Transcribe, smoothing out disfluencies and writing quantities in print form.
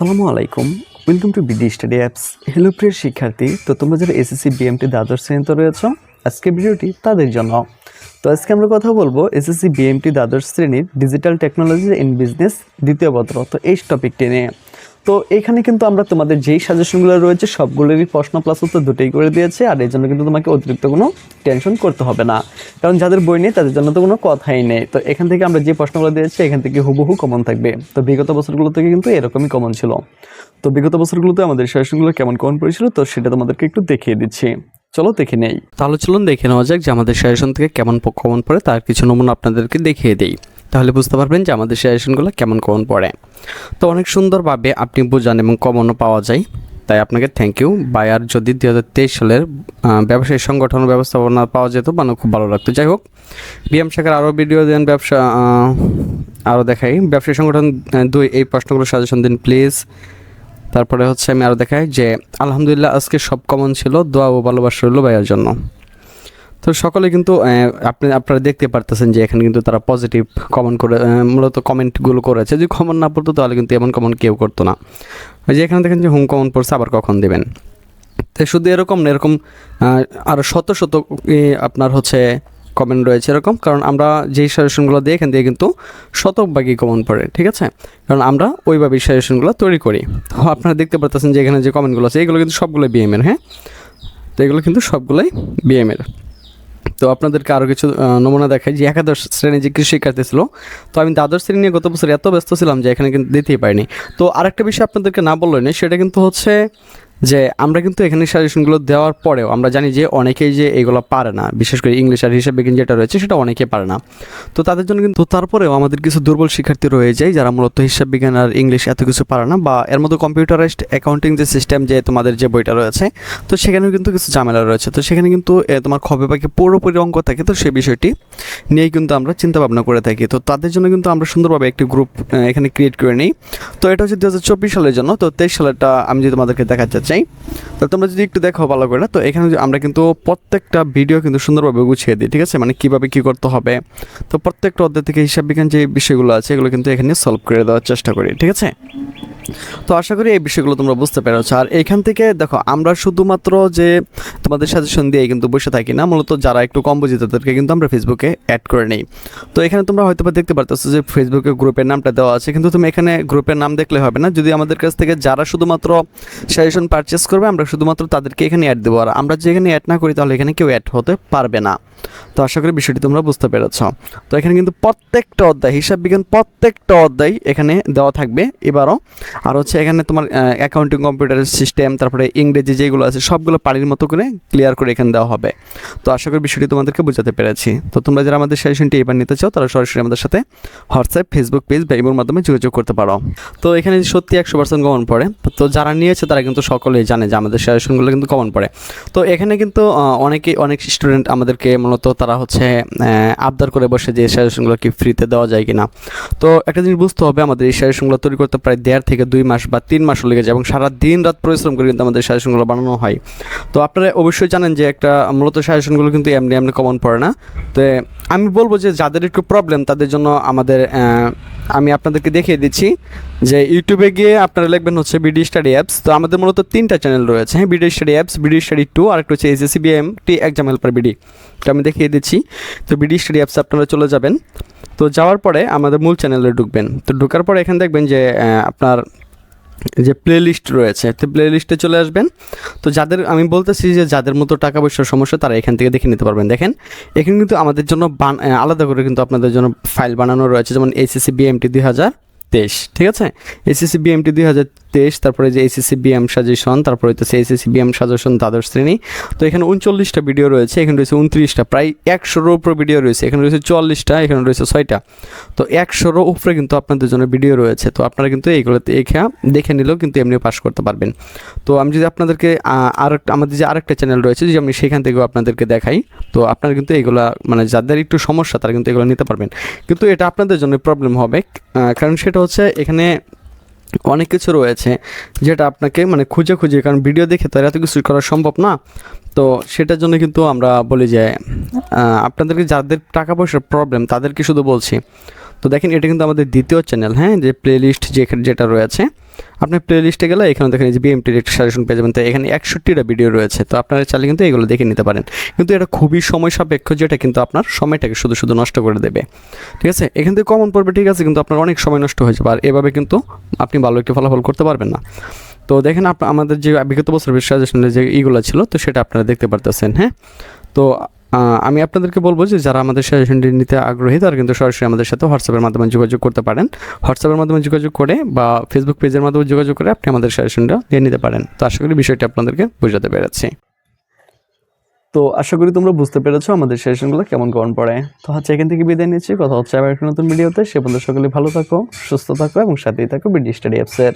আসসালামু আলাইকুম, welcome to BD study apps. Hello প্রিয় শিক্ষার্থী, তো তোমরা যারা এসএসসি বিএমটি দ্বাদশ শ্রেণীতে রয়েছ, আজকে ভিডিওটি তাদের জন্য। তো আজকে আমরা কথা বলবো এসএসসি বিএমটি দ্বাদশ শ্রেণীর ডিজিটাল টেকনোলজি ইন বিজনেস দ্বিতীয় পত্র, তো এই টপিকটি নিয়ে। তো এইখানে কিন্তু আমরা তোমাদের যেই সাজেশনগুলো রয়েছে সবগুলোরই প্রশ্ন প্লাস উত্তর দুটোই করে দিয়েছে, আর এই জন্য কিন্তু তোমাকে অতিরিক্ত কোনো টেনশন করতে হবে না, কারণ যাদের বই নেই তাদের জন্য তো কোনো কথাই নেই। তো এখান থেকে আমরা যে প্রশ্নগুলো দিয়েছি এখান থেকে হুবহু কমন থাকবে। তো বিগত বছরগুলো থেকে কিন্তু এরকমই কমন ছিল। তো বিগত বছরগুলোতে আমাদের সাজেশনগুলো কেমন কমন পড়েছিল, তো সেটা তোমাদেরকে একটু দেখিয়ে দিচ্ছি। চলো দেখে নেই। তাহলে চলুন দেখে নেওয়া যাক যে আমাদের সাজেশন থেকে কেমন কমন পড়ে, তার কিছু নমুনা আপনাদেরকে দেখিয়ে দিই। তাহলে বুঝতে পারবেন যে আমাদের সাজেশনগুলো কেমন কমন পড়ে। তো অনেক সুন্দরভাবে আপনি বোঝান এবং কমনও পাওয়া যায়, তাই আপনাকে থ্যাংক ইউ। বায়ার যদি 2023 সালের ব্যবসায়ী সংগঠন ব্যবস্থাপনা পাওয়া যেত মানে খুব ভালো লাগতো। যাই হোক, বিএম শাখার আরও ভিডিও দেন, ব্যবসা আরও দেখাই ব্যবসায়ী সংগঠন 2 এই প্রশ্নগুলো সাজেশন দিন প্লিজ। তারপরে হচ্ছে আমি আরও দেখাই যে আলহামদুলিল্লাহ আজকে সব কমন ছিল, দোয়া ও ভালোবাসা রইল ভাইয়ার জন্য। তো সকলে কিন্তু আপনারা দেখতে পারতেছেন যে এখানে কিন্তু তারা পজিটিভ কমেন্ট করে মূলত কমেন্টগুলো করেছে। যদি কমন না পড়তো তাহলে কিন্তু এমন কমন কেউ করতো না। ওই যে এখানে দেখেন যে হোম কমন পড়ছে, আবার কখন দেবেন। তো শুধু এরকম না, এরকম আরও শত শত আপনার হচ্ছে কমেন্ট রয়েছে এরকম, কারণ আমরা যেই সাজেশনগুলো দিই এখান থেকে কিন্তু শতভাগই কমন পড়ে, ঠিক আছে, কারণ আমরা ওইভাবেই সাজেশনগুলো তৈরি করি। তো আপনারা দেখতে পারতেছেন যে এখানে যে কমেন্টগুলো আছে এগুলো কিন্তু সবগুলোই বিএমের। হ্যাঁ, তো এগুলো কিন্তু সবগুলোই বিএমের। তো আপনাদেরকে আরও কিছু নমুনা দেখাই যে একাদশ শ্রেণী যে কৃষি শিক্ষার্থী ছিল, তো আমি দ্বাদশ শ্রেণী নিয়ে গত বছর এত ব্যস্ত ছিলাম যে এখানে কিন্তু দিতেই পারিনি। তো আরেকটা বিষয় আপনাদেরকে না বললেই নেই, সেটা কিন্তু হচ্ছে যে আমরা কিন্তু এখানে সাজেশনগুলো দেওয়ার পরেও আমরা জানি যে অনেকেই যে এগুলো পারে না, বিশেষ করে ইংলিশ আর হিসাব বিজ্ঞান যেটা রয়েছে সেটা অনেকেই পারে না। তো তাদের জন্য কিন্তু তারপরেও আমাদের কিছু দুর্বল শিক্ষার্থী রয়ে যায় যারা মূলত হিসাব বিজ্ঞান আর ইংলিশ এত কিছু পারে না, বা এর মধ্যে কম্পিউটারাইজড অ্যাকাউন্টিং যে সিস্টেম যে তোমাদের যে বইটা রয়েছে, তো সেখানেও কিন্তু কিছু ঝামেলা রয়েছে। তো সেখানে কিন্তু তোমার খবে পাখি পুরোপুরি অঙ্ক থাকে, তো সেই বিষয়টি নিয়েই কিন্তু আমরা চিন্তা ভাবনা করে থাকি। তো তাদের জন্য কিন্তু আমরা সুন্দরভাবে একটি গ্রুপ এখানে ক্রিয়েট করে নিই। তো এটা হচ্ছে 2024 সালের জন্য। তো 23 সালেরটা আমি যদি তোমাদেরকে দেখাতে চাই, তো তোমরা যদি একটু দেখো ভালো করে, তো এখানে আমরা কিন্তু প্রত্যেকটা ভিডিও কিন্তু সুন্দরভাবে গুছিয়ে দিই, ঠিক আছে, মানে কীভাবে কী করতে হবে। তো প্রত্যেকটা অধ্যায় থেকে হিসাব বিজ্ঞান যে বিষয়গুলো আছে এগুলো কিন্তু এখানে সলভ করে দেওয়ার চেষ্টা করি, ঠিক আছে। তো আশা করি এই বিষয়গুলো তোমরা বুঝতে পেরেছো। আর এখান থেকে দেখো আমরা শুধুমাত্র যে তোমাদের সাজেশন দিয়ে কিন্তু বসে থাকি না, মূলত যারা একটু কম বুঝি তাদেরকে কিন্তু আমরা ফেসবুকে অ্যাড করে নিই। তো এখানে তোমরা হয়তো দেখতে পারতেছো যে ফেসবুকে গ্রুপের নামটা দেওয়া আছে, কিন্তু তুমি এখানে গ্রুপের নাম দেখলে হবে না। যদি আমাদের কাছ থেকে যারা শুধুমাত্র সাজেশন পারচেস করবে আমরা শুধুমাত্র তাদেরকে এখানে অ্যাড দেবো, আর আমরা যে এখানে অ্যাড না করি তাহলে এখানে কেউ অ্যাড হতে পারবে না। তো আশা করি বিষয়টি তোমরা বুঝতে পেরেছ। তো এখানে কিন্তু প্রত্যেকটা অধ্যায় হিসাব বিজ্ঞান প্রত্যেকটা অধ্যায় এখানে দেওয়া থাকবে এবারও। আর হচ্ছে এখানে তোমার অ্যাকাউন্টিং কম্পিউটার সিস্টেম, তারপরে ইংরেজি যেগুলো আছে সবগুলো পানির মতো করে ক্লিয়ার করে এখানে দেওয়া হবে। তো আশা করি বিষয়টি তোমাদেরকে বোঝাতে পেরেছি। তো তোমরা যারা আমাদের সাজেশনটি এবার নিতে চাও তারা সরাসরি আমাদের সাথে হোয়াটসঅ্যাপ, ফেসবুক পেজ বা ইমোর মাধ্যমে যোগাযোগ করতে পারো। তো এখানে সত্যি 100% কমন পড়ে। তো যারা নিয়েছে তারা কিন্তু সকলেই জানে যে আমাদের সাজেশনগুলো কিন্তু কমন পড়ে। তো এখানে কিন্তু অনেক স্টুডেন্ট আমাদেরকে মূলত তারা হচ্ছে আবদার করে বসে যে সাজেশনগুলো কি ফ্রিতে দেওয়া যায় কিনা। তো একটা জিনিস বুঝতে হবে, আমাদের এই সাজেশনগুলো তৈরি করতে প্রায় 1.5 থেকে 2 মাস বা 3 মাসও লেগে যায়, এবং সারা দিন রাত পরিশ্রম করে কিন্তু আমাদের সাজেশনগুলো বানানো হয়। তো আপনারা অবশ্যই জানেন যে একটা মূলত সাজেশনগুলো কিন্তু এমনি কমন পড়ে না। তো আমি বলবো যে যাদের একটু প্রবলেম তাদের জন্য আমি আপনাদেরকে দেখিয়ে দিচ্ছি যে ইউটিউবে গিয়ে আপনারা লিখবেন হচ্ছে বিডি স্টাডি অ্যাপস। তো আমাদের মূলত 3টা চ্যানেল রয়েছে, হ্যাঁ, BD study apps, BD study 2, আর একটা হচ্ছে SSC BMT exam helper BD. তো আমি দেখিয়ে দিচ্ছি। তো বিডি স্টাডি অ্যাপস আপনারা চলে যাবেন। তো যাওয়ার পরে আমাদের মূল চ্যানেলে ঢুকবেন। তো ঢোকার পরে এখানে দেখবেন যে আপনার যে প্লে লিস্ট রয়েছে, তো প্লে লিস্টে চলে আসবেন। তো আমি বলতেছি যে যাদের মতো টাকা পয়সার সমস্যা তারা এখান থেকে দেখে নিতে পারবেন। দেখেন এখানে কিন্তু আমাদের জন্য আলাদা করে কিন্তু আপনাদের জন্য ফাইল বানানো রয়েছে, যেমন এসএসসি বিএমটি 2023, ঠিক আছে, এসএসসি বিএমটি 2023, তারপরে যে এসএসসি বিএম সাজেশন, তারপরে হচ্ছে এসএসসি বিএম সাজেশন দ্বাদশ শ্রেণী। তো এখানে 39টা ভিডিও রয়েছে, এখানে রয়েছে 29টা, প্রায় 100-এর উপরে ভিডিও রয়েছে, এখানে রয়েছে 44টা, এখানে রয়েছে 6টা। তো 100-এর উপরে কিন্তু আপনাদের জন্য ভিডিও রয়েছে। তো আপনারা কিন্তু এইগুলোতে দেখে নিলেও কিন্তু এমনি পাস করতে পারবেন। তো আমি যদি আপনাদেরকে আমাদের যে আরেকটা চ্যানেল রয়েছে যদি আমি সেখান থেকেও আপনাদেরকে দেখাই, তো আপনারা কিন্তু এইগুলা মানে যাদের একটু সমস্যা তারা কিন্তু এগুলো নিতে পারবেন। কিন্তু এটা আপনাদের জন্য প্রবলেম হবে, কারণ সেটা হচ্ছে এখানে অনেক কিছু রয়েছে যেটা আপনাকে মানে খুঁজে কারণ ভিডিও দেখে তো এত কিছু করা সম্ভব না। তো সেটার জন্য কিন্তু আমরা বলি যে আপনাদেরকে যাদের টাকা পয়সার প্রবলেম তাদেরকে শুধু বলছি। তো দেখেন এটা কিন্তু আমাদের দ্বিতীয় চ্যানেল, হ্যাঁ, যে প্লেলিস্ট যেটা রয়েছে আপনি প্লে লিস্টে গেলে এখানে দেখেন যে বিএমটির একটা সাজেশন পেয়ে যাবেন। তো এখানে 61টা ভিডিও রয়েছে, তো আপনারা চাইলে কিন্তু এগুলো দেখে নিতে পারেন। কিন্তু এটা খুবই সময় সাপেক্ষ, যেটা কিন্তু আপনার সময়টাকে শুধু শুধু নষ্ট করে দেবে। ঠিক আছে, এখান থেকে কমন পড়বে, ঠিক আছে, কিন্তু আপনার অনেক সময় নষ্ট হয়ে যাবে, আর এভাবে কিন্তু আপনি ভালো একটি ফলাফল করতে পারবেন না। তো দেখেন আমাদের যে বিগত বছরের সাজেশনের যে ইগুলো ছিল, তো সেটা আপনারা দেখতে পারতেছেন। হ্যাঁ, তো আমি আপনাদেরকে বলবো যে যারা আমাদের সাজেশনটি নিতে আগ্রহী তারা কিন্তু সরাসরি আমাদের সাথে হোয়াটসঅ্যাপের মাধ্যমে যোগাযোগ করতে পারেন। হোয়াটসঅ্যাপের মাধ্যমে যোগাযোগ করে বা ফেসবুক পেজের মাধ্যমে যোগাযোগ করে আপনি আমাদের সাজেশনটা নিয়ে নিতে পারেন। তো আশা করি বিষয়টি আপনাদেরকে বোঝাতে পেরেছি। তো আশা করি তোমরা বুঝতে পেরেছো আমাদের সাজেশনগুলো কেমন কেমন পড়ে। তো এখান থেকে বিদায় নিচ্ছি, কথা হচ্ছে আবার একটা নতুন ভিডিওতে। সে পর্যন্ত সকলে ভালো থাকো, সুস্থ থাকো এবং সাথেই থাকো বিডি স্টাডি অ্যাপসের।